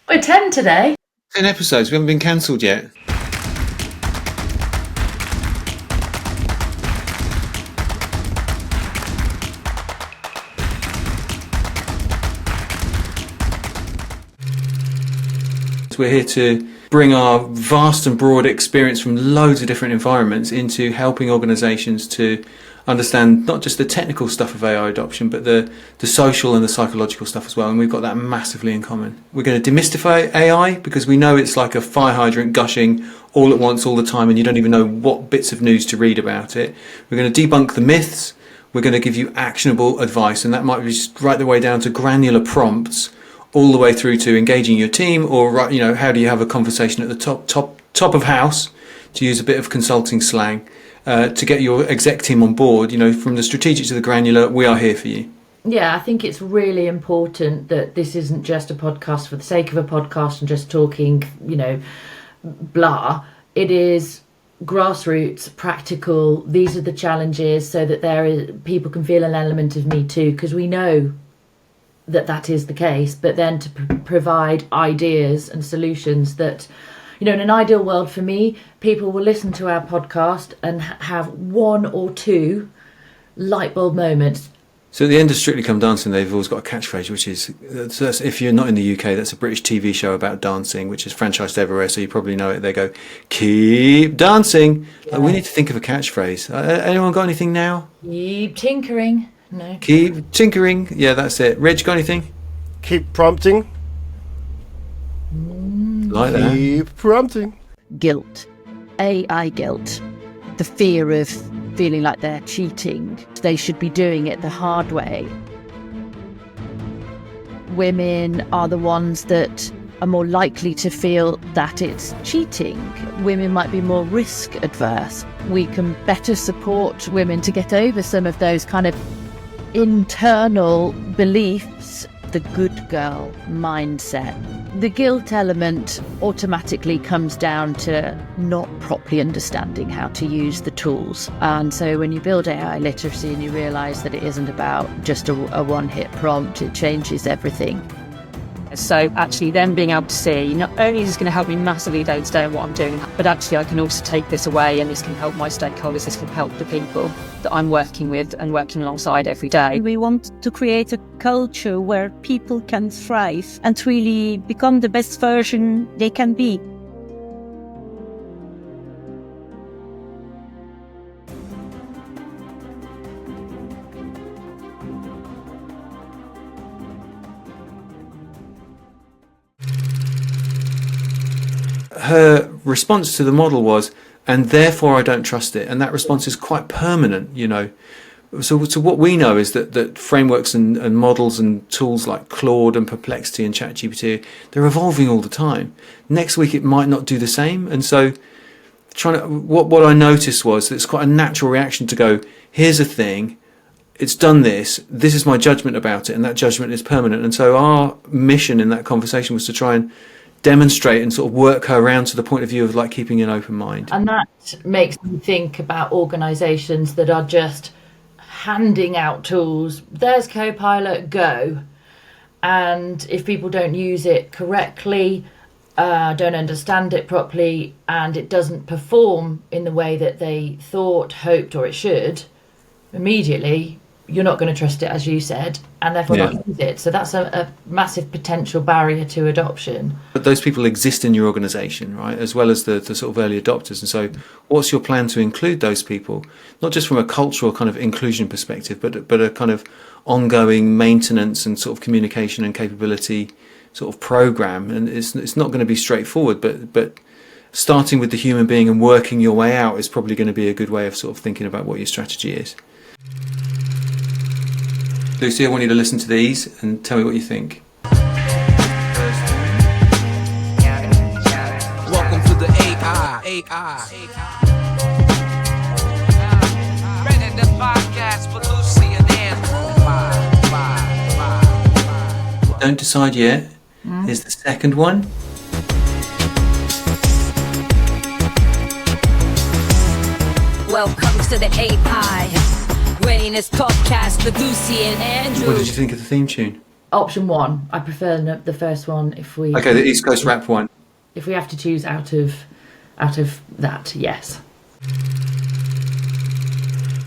We're 10 today. 10 episodes, we haven't been cancelled yet. We're here to bring our vast and broad experience from loads of different environments into helping organisations to understand not just the technical stuff of AI adoption, but the social and the psychological stuff as well. And we've got that massively in common. We're going to demystify AI because we know it's like a fire hydrant gushing all at once, all the time, and you don't even know what bits of news to read about it. We're going to debunk the myths. We're going to give you actionable advice, and that might be right the way down to granular prompts, all the way through to engaging your team, or how do you have a conversation at the top of house, to use a bit of consulting slang, to get your exec team on board. From the strategic to the granular, we are here for you. Yeah, I think it's really important that this isn't just a podcast for the sake of a podcast and just talking, blah. It is grassroots, practical. These are the challenges, so that people can feel an element of me too, because we know that is the case, but then to provide ideas and solutions that, in an ideal world for me, people will listen to our podcast and have one or two light bulb moments. So at the end of Strictly Come Dancing, they've always got a catchphrase, which is, that's, if you're not in the UK, that's a British TV show about dancing, which is franchised everywhere, so you probably know it. They go, keep dancing. Yeah. We need to think of a catchphrase. Anyone got anything now? Keep tinkering. No. Keep tinkering. Yeah, that's it. Reg, got anything? Keep prompting. Like that. Keep prompting. Guilt. AI guilt. The fear of feeling like they're cheating. They should be doing it the hard way. Women are the ones that are more likely to feel that it's cheating. Women might be more risk adverse. We can better support women to get over some of those kind of internal beliefs, the good girl mindset. The guilt element automatically comes down to not properly understanding how to use the tools. And so when you build AI literacy and you realise that it isn't about just a one-hit prompt, it changes everything. So actually then being able to see, not only is this going to help me massively day to day in what I'm doing, but actually I can also take this away and this can help my stakeholders, this can help the people that I'm working with and working alongside every day. We want to create a culture where people can thrive and really become the best version they can be. Her response to the model was, and therefore I don't trust it. And that response is quite permanent, So what we know is that frameworks and models and tools like Claude and Perplexity and ChatGPT, they're evolving all the time. Next week it might not do the same. And so what I noticed was that it's quite a natural reaction to go, here's a thing, it's done this is my judgment about it, and that judgment is permanent. And so our mission in that conversation was to try and demonstrate and sort of work her around to the point of view of like keeping an open mind. And that makes me think about organisations that are just handing out tools. There's Copilot, go. And if people don't use it correctly, don't understand it properly, and it doesn't perform in the way that they thought, hoped, or it should, immediately you're not going to trust it, as you said, and therefore not use it. So that's a massive potential barrier to adoption. But those people exist in your organisation, right, as well as the sort of early adopters. And so what's your plan to include those people, not just from a cultural kind of inclusion perspective, but a kind of ongoing maintenance and sort of communication and capability sort of program? And it's not going to be straightforward, but starting with the human being and working your way out is probably going to be a good way of sort of thinking about what your strategy is. Lucy, I want you to listen to these and tell me what you think. Welcome to the AI. Ready the podcast for Lucy and Andrew. Don't decide yet. Here's the second one. Welcome to the AI Readiness podcast with Lucy and Andrew. What did you think of the theme tune? Option 1. I prefer the first one. Okay, the East Coast rap one. If we have to choose out of that, yes.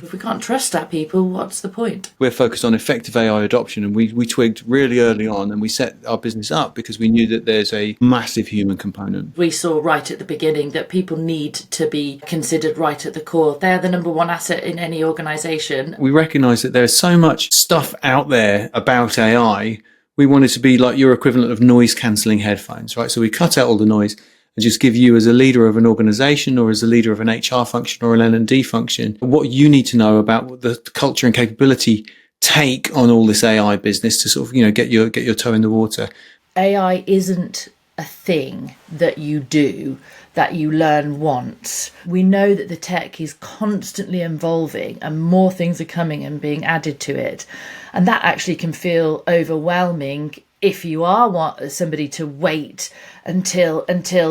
If we can't trust our people, what's the point? We're focused on effective AI adoption, and we twigged really early on, and we set our business up because we knew that there's a massive human component. We saw right at the beginning that people need to be considered right at the core. They're the number one asset in any organisation. We recognise that there's so much stuff out there about AI. We wanted to be like your equivalent of noise cancelling headphones, right? So we cut out all the noise and just give you, as a leader of an organisation or as a leader of an HR function or an L&D function, what you need to know about what the culture and capability take on all this AI business to sort of, get your toe in the water. AI isn't a thing that you do, that you learn once. We know that the tech is constantly evolving and more things are coming and being added to it. And that actually can feel overwhelming if you are somebody to wait until,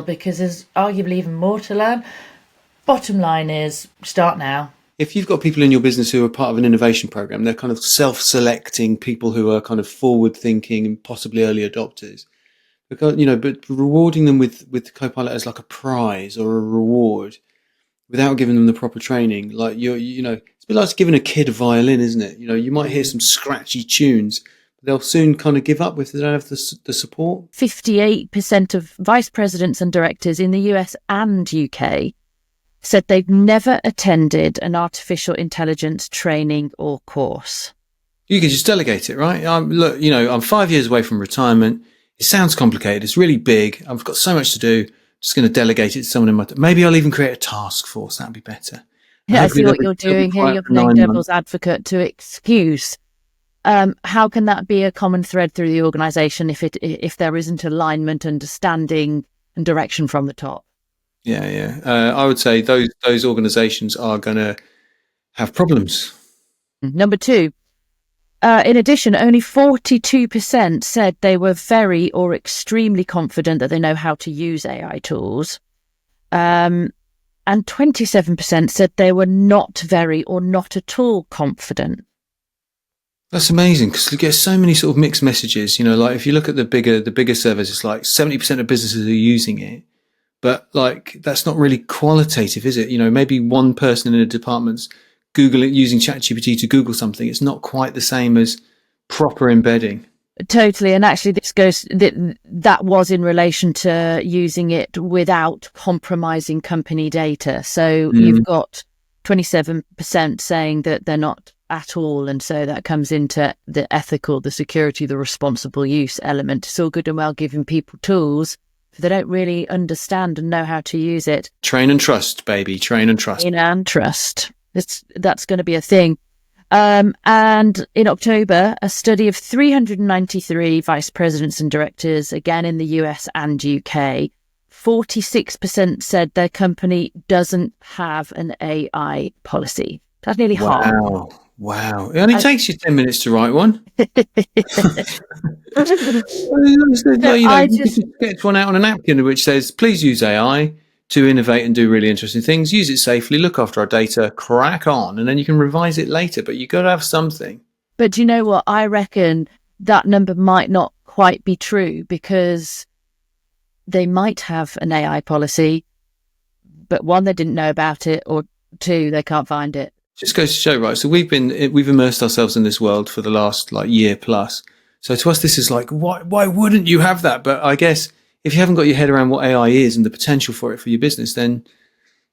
because there's arguably even more to learn. Bottom line is, start now. If you've got people in your business who are part of an innovation program, they're kind of self-selecting people who are kind of forward-thinking and possibly early adopters. Because, but rewarding them with Copilot as like a prize or a reward without giving them the proper training, like it's a bit like giving a kid a violin, isn't it? You might hear some scratchy tunes, but they'll soon kind of give up if they don't have the support. 58% of vice presidents and directors in the US and UK said they've never attended an artificial intelligence training or course. You can just delegate it, right? I'm 5 years away from retirement. It sounds complicated. It's really big. I've got so much to do. I'm just going to delegate it to someone in my... Maybe I'll even create a task force. That'd be better. Yeah, I see what you're doing here. You're playing devil's advocate to excuse. How can that be a common thread through the organisation if there isn't alignment, understanding and direction from the top? Yeah. I would say those organisations are going to have problems. Number 2. In addition, only 42% said they were very or extremely confident that they know how to use AI tools. And 27% said they were not very or not at all confident. That's amazing because you get so many sort of mixed messages. Like if you look at the bigger surveys, it's like 70% of businesses are using it. But like that's not really qualitative, is it? Maybe one person in a department's using ChatGPT to Google something. It's not quite the same as proper embedding. Totally. And actually that was in relation to using it without compromising company data. So you've got 27% saying that they're not at all. And so that comes into the ethical, the security, the responsible use element. It's all good and well giving people tools if they don't really understand and know how to use it. Train and trust, baby. Train and trust. Train and trust. That's going to be a thing. And in October, a study of 393 vice presidents and directors, again in the US and UK, 46% said their company doesn't have an AI policy. That's nearly half. Wow. It only takes you 10 minutes to write one. You just get one out on a napkin which says, please use AI to innovate and do really interesting things, use it safely, look after our data, crack on, and then you can revise it later, but you've got to have something. But do you know what? I reckon that number might not quite be true because they might have an AI policy, but 1, they didn't know about it, or 2, they can't find it. Just goes to show, right? So we've immersed ourselves in this world for the last year plus. So to us, this is like, why wouldn't you have that? But I guess if you haven't got your head around what AI is and the potential for it for your business, then,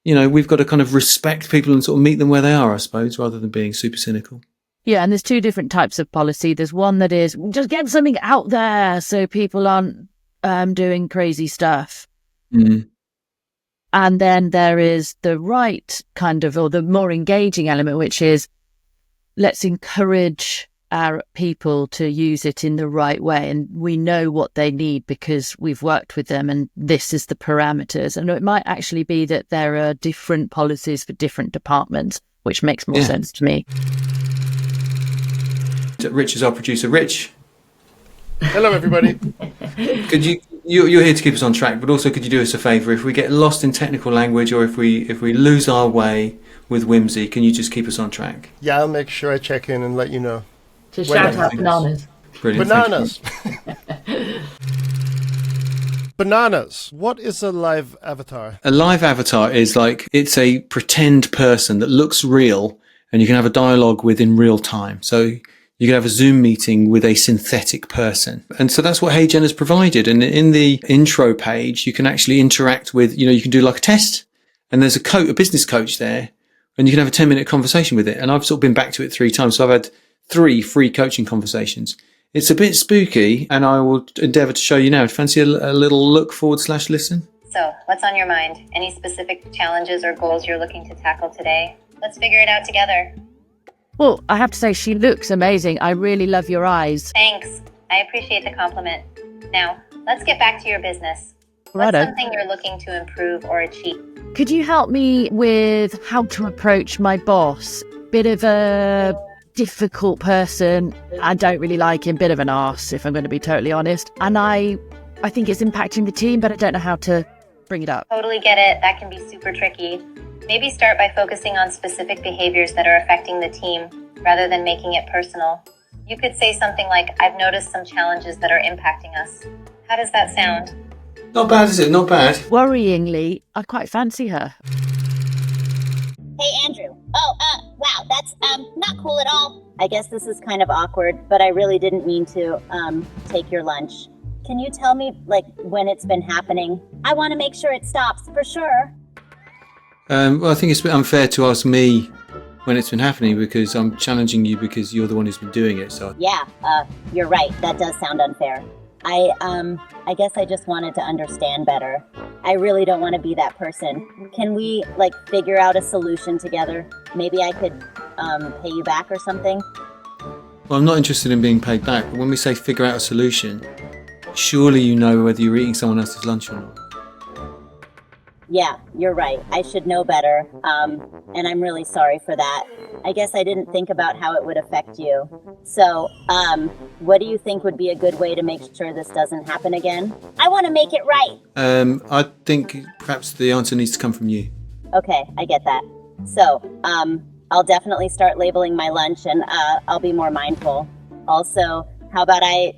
we've got to kind of respect people and sort of meet them where they are, I suppose, rather than being super cynical. Yeah, and there's 2 different types of policy. There's one that is just get something out there so people aren't doing crazy stuff. And then there is the right kind of, or the more engaging element, which is let's encourage our people to use it in the right way. And we know what they need because we've worked with them and this is the parameters. And it might actually be that there are different policies for different departments, which makes more sense to me. Rich is our producer. Rich. Hello, everybody. You're here to keep us on track, but also could you do us a favour? If we get lost in technical language or if we lose our way with whimsy, can you just keep us on track? Yeah, I'll make sure I check in and let you know. To shout out bananas. Brilliant. Bananas. Bananas. What is a live avatar? A live avatar is like, it's a pretend person that looks real and you can have a dialogue with in real time. So you can have a Zoom meeting with a synthetic person. And so that's what HeyGen has provided. And in the intro page, you can actually interact with, you can do like a test, and there's a business coach there, and you can have a 10-minute conversation with it. And I've sort of been back to it 3 times. So I've had 3 free coaching conversations. It's a bit spooky, and I will endeavour to show you now. Fancy a little look /listen? So, what's on your mind? Any specific challenges or goals you're looking to tackle today? Let's figure it out together. Well, I have to say, she looks amazing. I really love your eyes. Thanks. I appreciate the compliment. Now, let's get back to your business. Righto. What's something you're looking to improve or achieve? Could you help me with how to approach my boss? Bit of a difficult person. I don't really like him. Bit of an arse, if I'm going to be totally honest. And I think it's impacting the team, but I don't know how to bring it up. Totally get it. That can be super tricky. Maybe start by focusing on specific behaviors that are affecting the team rather than making it personal. You could say something like, I've noticed some challenges that are impacting us. How does that sound? Not bad, is it? Not bad. Worryingly, I quite fancy her. Hey, Andrew. Wow, that's not cool at all. I guess this is kind of awkward, but I really didn't mean to take your lunch. Can you tell me, when it's been happening? I want to make sure it stops, for sure. Well, I think it's a bit unfair to ask me when it's been happening, because I'm challenging you because you're the one who's been doing it. So Yeah, you're right. That does sound unfair. I guess I just wanted to understand better. I really don't want to be that person. Can we, figure out a solution together? Maybe I could, pay you back or something? Well, I'm not interested in being paid back, but when we say figure out a solution, surely you know whether you're eating someone else's lunch or not. Yeah, you're right. I should know better. And I'm really sorry for that. I guess I didn't think about how it would affect you. So, what do you think would be a good way to make sure this doesn't happen again? I want to make it right. I think perhaps the answer needs to come from you. Okay, I get that. So, I'll definitely start labeling my lunch, and I'll be more mindful. Also, how about I,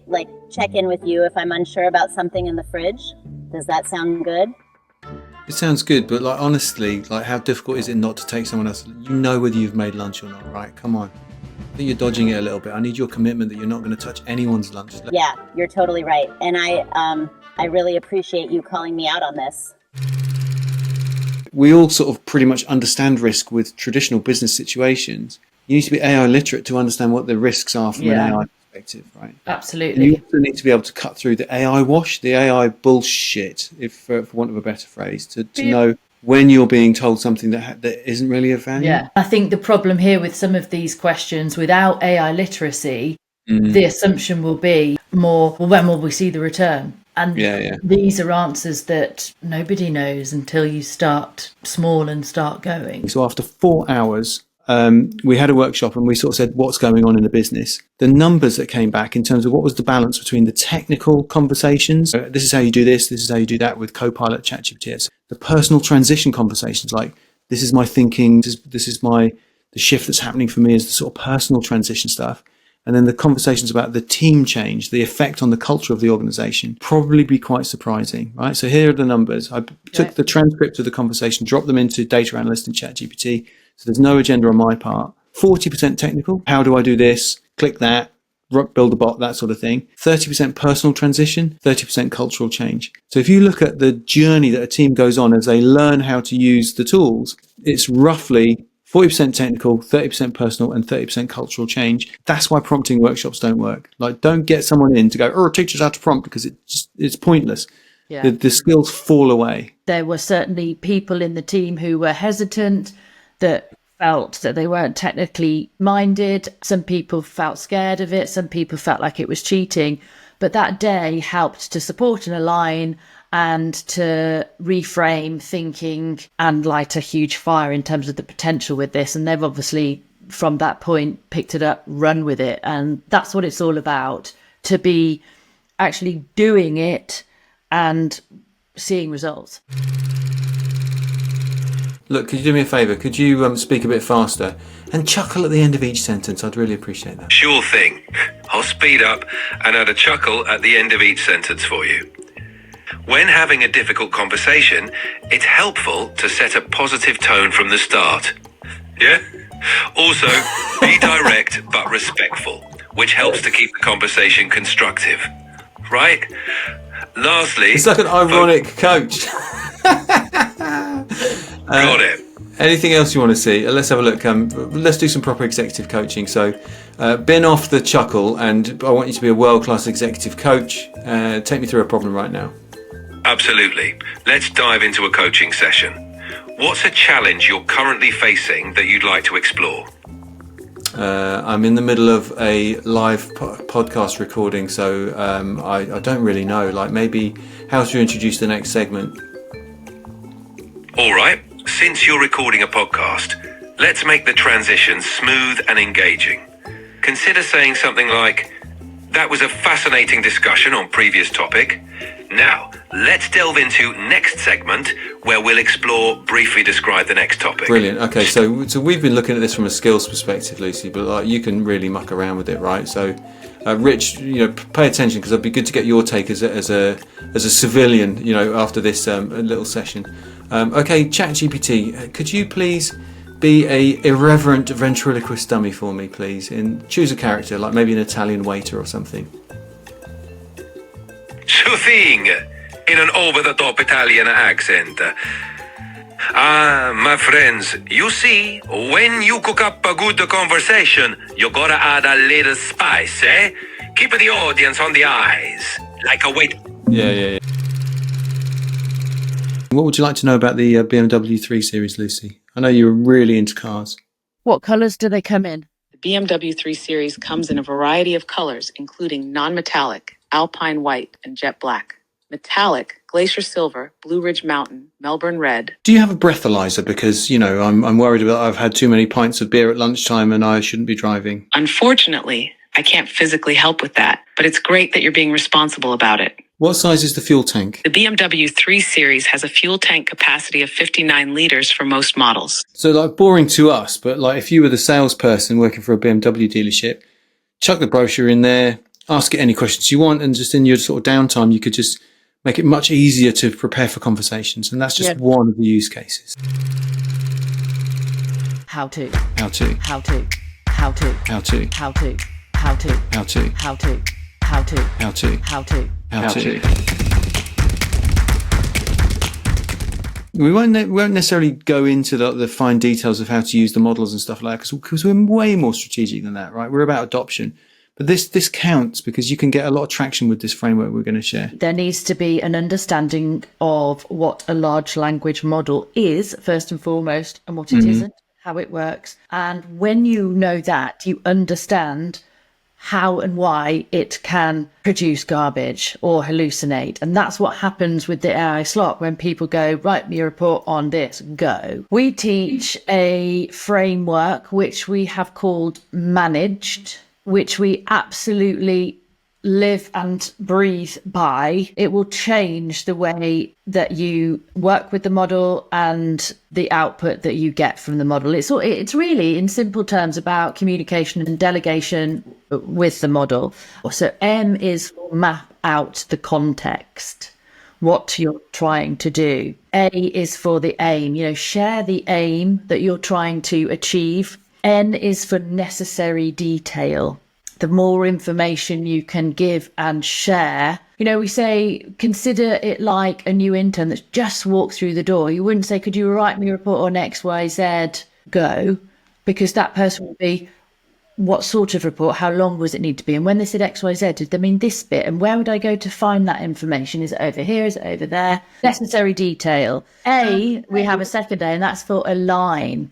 check in with you if I'm unsure about something in the fridge? Does that sound good? It sounds good, but honestly, how difficult is it not to take someone else? You know whether you've made lunch or not, right? Come on. I think you're dodging it a little bit. I need your commitment that you're not going to touch anyone's lunch. Yeah, you're totally right. And I really appreciate you calling me out on this. We all sort of pretty much understand risk with traditional business situations. You need to be AI literate to understand what the risks are from an AI perspective, right? Absolutely. And you also need to be able to cut through the AI wash, the AI bullshit, if for want of a better phrase, to know when you're being told something that isn't really of value. Yeah, I think the problem here with some of these questions, without AI literacy, the assumption will be more, well, when will we see the return? And these are answers that nobody knows until you start small and start going. So after 4 hours, we had a workshop and we sort of said, what's going on in the business? The numbers that came back in terms of what was the balance between the technical conversations, this is how you do this is how you do that with Copilot, ChatGPT, the personal transition conversations, like this is my thinking, this is the shift that's happening for me, is the sort of personal transition stuff. And then the conversations about the team change, the effect on the culture of the organization, probably be quite surprising, right? So here are the numbers. I took the transcript of the conversation, dropped them into Data Analyst and ChatGPT. So there's no agenda on my part. 40% technical. How do I do this? Click that. Build a bot, that sort of thing. 30% personal transition, 30% cultural change. So if you look at the journey that a team goes on as they learn how to use the tools, it's roughly 40% technical, 30% personal, and 30% cultural change. That's why prompting workshops don't work. Don't get someone in to go, teach us how to prompt, because it's pointless. Yeah. The skills fall away. There were certainly people in the team who were hesitant, that felt that they weren't technically minded. Some people felt scared of it. Some people felt like it was cheating. But that day helped to support and align and to reframe thinking and light a huge fire in terms of the potential with this. And they've obviously, from that point, picked it up, run with it. And that's what it's all about, to be actually doing it and seeing results. Look, could you do me a favour? Could you speak a bit faster and chuckle at the end of each sentence? I'd really appreciate that. Sure thing. I'll speed up and add a chuckle at the end of each sentence for you. When having a difficult conversation, it's helpful to set a positive tone from the start. Yeah? Also, be direct but respectful, which helps to keep the conversation constructive. Right? Lastly... It's like an ironic coach. Got it. Anything else you want to see? Let's have a look. Let's do some proper executive coaching. So, bin off the chuckle, and I want you to be a world-class executive coach. Take me through a problem right now. Absolutely. Let's dive into a coaching session. What's a challenge you're currently facing that you'd like to explore? I'm in the middle of a live podcast recording, so I don't really know. Like maybe how to introduce the next segment. All right. Since you're recording a podcast, let's make the transition smooth and engaging. Consider saying something like, "That was a fascinating discussion on previous topic. Now, let's delve into next segment where we'll briefly describe the next topic." Brilliant. Okay, so we've been looking at this from a skills perspective, Lucy, but like you can really muck around with it, right? So, Rich, pay attention because it'd be good to get your take as a civilian, after this little session. Okay, ChatGPT, could you please be a irreverent ventriloquist dummy for me, please? Choose a character, like maybe an Italian waiter or something. Sure thing, in an over-the-top Italian accent. My friends, you see, when you cook up a good conversation, you gotta add a little spice, eh? Keep the audience on the eyes, like a wait. Yeah. What would you like to know about the BMW 3 Series, Lucy? I know you're really into cars. What colours do they come in? The BMW 3 Series comes in a variety of colors, including non-metallic, alpine white, and jet black. Metallic, glacier silver, Blue Ridge Mountain, Melbourne red. Do you have a breathalyzer? Because, I'm worried about I've had too many pints of beer at lunchtime and I shouldn't be driving. Unfortunately, I can't physically help with that, but it's great that you're being responsible about it. What size is the fuel tank? The BMW 3 Series has a fuel tank capacity of 59 litres for most models. So, boring to us, but, if you were the salesperson working for a BMW dealership, chuck the brochure in there, ask it any questions you want, and just in your sort of downtime, you could just make it much easier to prepare for conversations. And that's just one of the use cases. How to. We won't necessarily go into the fine details of how to use the models and stuff like that because we're way more strategic than that, right? We're about adoption. But this counts because you can get a lot of traction with this framework we're going to share. There needs to be an understanding of what a large language model is, first and foremost, and what it isn't, how it works. And when you know that, you understand how and why it can produce garbage or hallucinate. And that's what happens with the AI slot when people go, write me a report on this, go. We teach a framework which we have called managed, which we absolutely live and breathe by. It will change the way that you work with the model and the output that you get from the model. It's really, in simple terms, about communication and delegation with the model. So M is map out the context, what you're trying to do. A is for the aim, share the aim that you're trying to achieve. N is for necessary detail. The more information you can give and share, we say, consider it like a new intern that's just walked through the door. You wouldn't say, could you write me a report on X, Y, Z, go? Because that person would be, what sort of report? How long does it need to be? And when they said X, Y, Z, did they mean this bit? And where would I go to find that information? Is it over here? Is it over there? Necessary detail. A, we have a second A, and that's for align.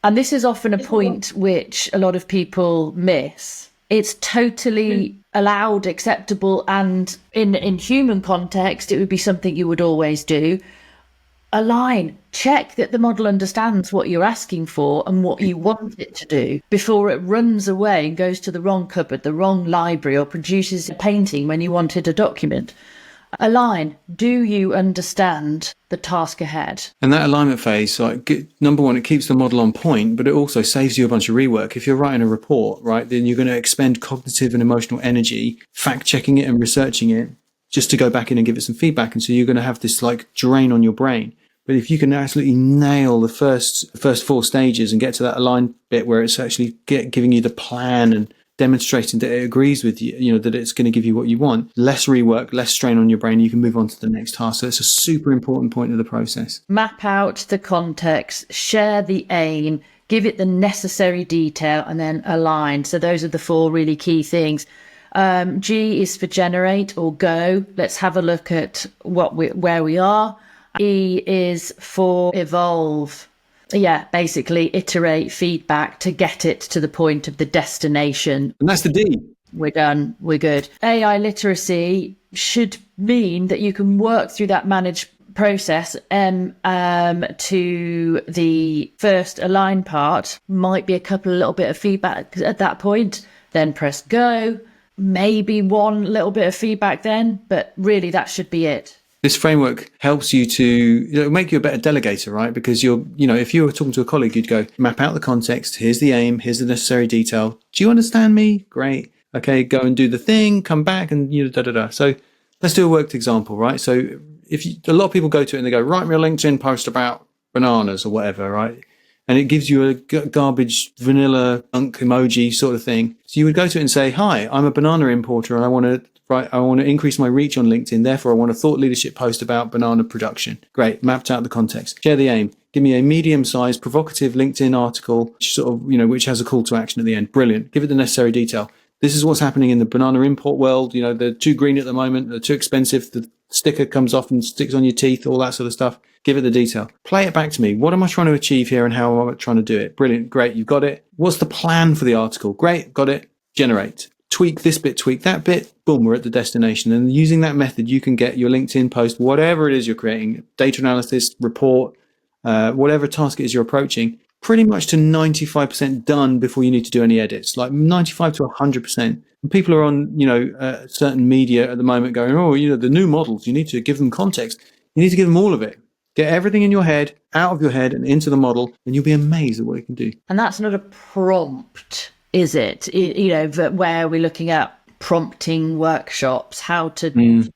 And this is often a point which a lot of people miss. It's totally allowed, acceptable, and in human context, it would be something you would always do. Align. Check that the model understands what you're asking for and what you want it to do before it runs away and goes to the wrong cupboard, the wrong library, or produces a painting when you wanted a document. Align. Do you understand the task ahead? And that alignment phase, number one, it keeps the model on point, but it also saves you a bunch of rework. If you're writing a report, right, then you're going to expend cognitive and emotional energy fact checking it and researching it just to go back in and give it some feedback. And so you're going to have this like drain on your brain. But if you can absolutely nail the first 4 stages and get to that aligned bit where it's actually giving you the plan and demonstrating that it agrees with you, that it's going to give you what you want, less rework, less strain on your brain, you can move on to the next task. So it's a super important point of the process. Map out the context, share the aim, give it the necessary detail, and then align. So those are the 4 really key things. G is for generate or go. Let's have a look at where we are. E is for evolve. Yeah, basically iterate feedback to get it to the point of the destination. And that's the D. We're done. We're good. AI literacy should mean that you can work through that managed process to the first align part. Might be a little bit of feedback at that point. Then press go. Maybe one little bit of feedback then, but really that should be it. This framework helps you to make you a better delegator, right? Because if you were talking to a colleague, you'd go, map out the context. Here's the aim. Here's the necessary detail. Do you understand me? Great. Okay, go and do the thing. Come back and So let's do a worked example, right? So a lot of people go to it and they go, write me a LinkedIn post about bananas or whatever, right? And it gives you a garbage vanilla unk emoji sort of thing. So you would go to it and say, hi, I'm a banana importer and I want to increase my reach on LinkedIn. Therefore, I want a thought leadership post about banana production. Great. Mapped out the context. Share the aim. Give me a medium-sized, provocative LinkedIn article, which has a call to action at the end. Brilliant. Give it the necessary detail. This is what's happening in the banana import world. They're too green at the moment. They're too expensive. The sticker comes off and sticks on your teeth, all that sort of stuff. Give it the detail. Play it back to me. What am I trying to achieve here and how am I trying to do it? Brilliant. Great. You've got it. What's the plan for the article? Great. Got it. Generate. Tweak this bit, tweak that bit. Boom, we're at the destination. And using that method, you can get your LinkedIn post, whatever it is you're creating, data analysis, report, whatever task it is you're approaching, pretty much to 95% done before you need to do any edits, like 95 to 100%. And people are on, certain media at the moment going, the new models, you need to give them context. You need to give them all of it. Get everything in your head, out of your head and into the model, and you'll be amazed at what it can do. And that's not a prompt, is it? Where we're looking at prompting workshops, how to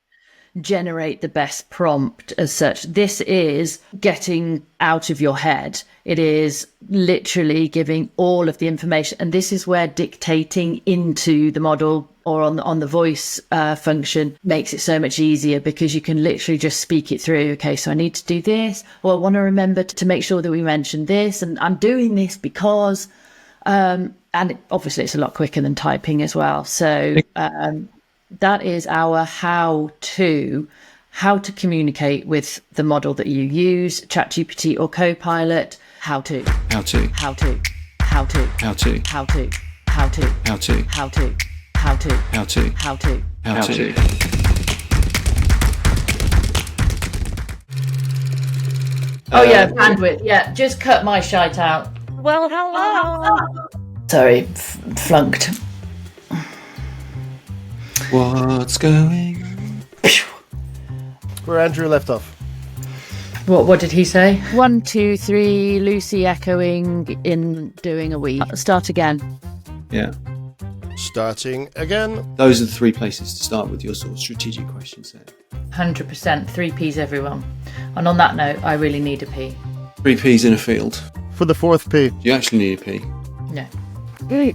generate the best prompt as such. This is getting out of your head. It is literally giving all of the information. And this is where dictating into the model or on the voice function makes it so much easier, because you can literally just speak it through. Okay, so I need to do this, or I want to remember to make sure that we mention this, and I'm doing this because, obviously it's a lot quicker than typing as well. So that is our how to communicate with the model that you use, ChatGPT or Copilot. How to. Oh yeah, bandwidth. Yeah, just cut my shite out. Well, hello. Sorry, flunked. What's going on? Where Andrew left off. What did he say? 1, 2, 3, Lucy echoing in doing a week. Start again. Yeah. Starting again. Those are the 3 places to start with your sort of strategic questions there. 100%, 3 Ps everyone. And on that note, I really need a P. 3 Ps in a field. For the 4th P. Do you actually need a P? No.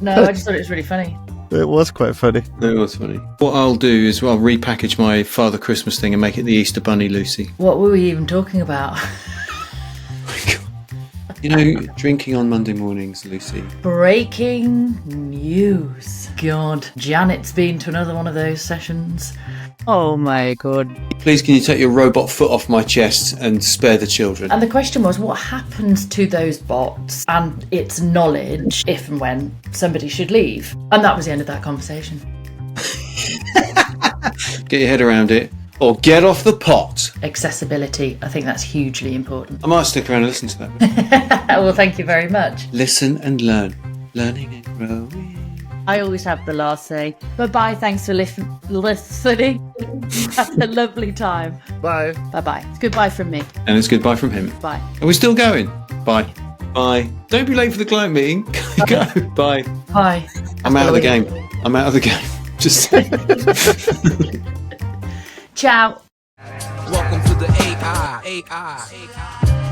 No, I just thought it was really funny. It was quite funny. It was funny. What I'll do is I'll repackage my Father Christmas thing and make it the Easter Bunny, Lucy. What were we even talking about? Drinking on Monday mornings, Lucy. Breaking news. God, Janet's been to another one of those sessions. Oh my god. Please can you take your robot foot off my chest and spare the children? And the question was, what happens to those bots and its knowledge if and when somebody should leave? And that was the end of that conversation. Get your head around it. Or get off the pot. Accessibility. I think that's hugely important. I might stick around and listen to that. Well, thank you very much. Listen and learn. Learning and growing. I always have the last say. Bye-bye. Thanks for listening. Have a lovely time. Bye. Bye-bye. It's goodbye from me. And it's goodbye from him. Bye. Are we still going? Bye. Bye. Don't be late for the client meeting. Go. Bye. Bye. I'm out of the game. I'm out of the game. Just Ciao. Welcome to the AI.